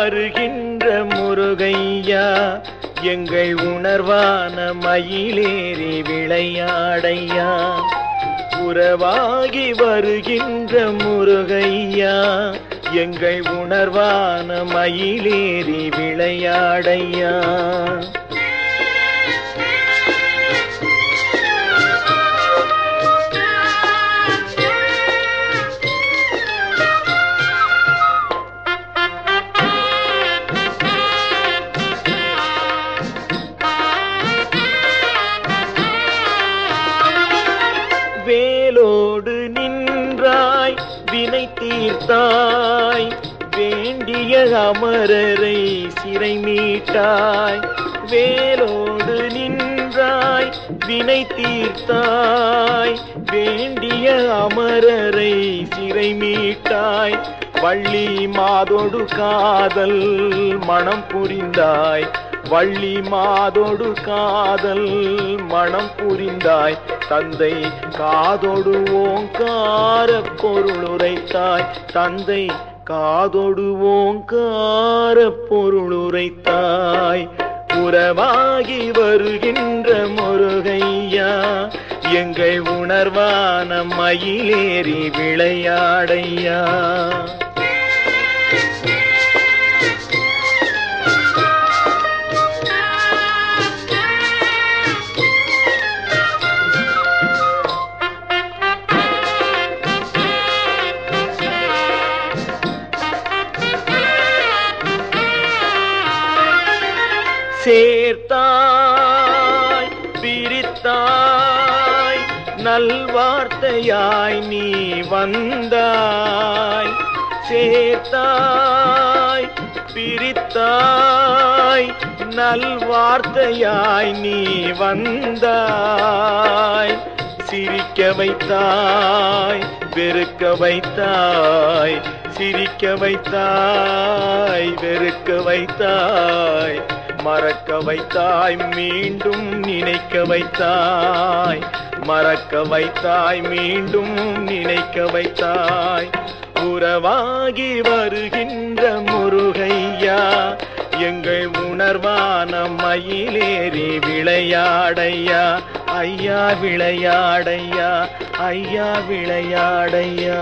வருகின்ற முருகையா எங்கள் உணர்வான மயிலேறி விளையாடையா. உறவாகி வருகின்ற முருகையா எங்கள் உணர்வான மயிலேறி விளையாடையா. வேலோடு நின்றாய் வினை தீர்த்தாய், வேண்டிய அமரரை சிறை மீட்டாய். வேலோடு நின்றாய் வினை தீர்த்தாய், வேண்டிய அமரரை சிறை மீட்டாய். வள்ளி மாதோடு காதல் மனம் புரிந்தாய், வள்ளி மாதோடு காதல் மனம் புரிந்தாய். தந்தை காதோடு ஓங்கார பொருளுரைத்தாய், தந்தை காதோடு ஓங்கார பொருளுரைத்தாய். உறவாகி வருகின்ற முருகையா எங்கள் உணர்வான மயிலேறி விளையாடையா. சேர்த்தாய் பிரித்தாய் நல்வார்த்தையாய் நீ வந்தாய். சேர்த்தாய் பிரித்தாய் நல்வார்த்தையாய் நீ வந்தாய். சிரிக்க வைத்தாய் வெறுக்க வைத்தாய், சிரிக்க வைத்தாய் வெறுக்க வைத்தாய். மறக்க வைத்தாய் மீண்டும் நினைக்க வைத்தாய், மறக்க வைத்தாய் மீண்டும் நினைக்க வைத்தாய். உறவாகி வருகின்ற முருகையா எங்கள் உணர்வான மயிலேறி விளையாடையா. ஐயா விளையாடையா, ஐயா விளையாடையா.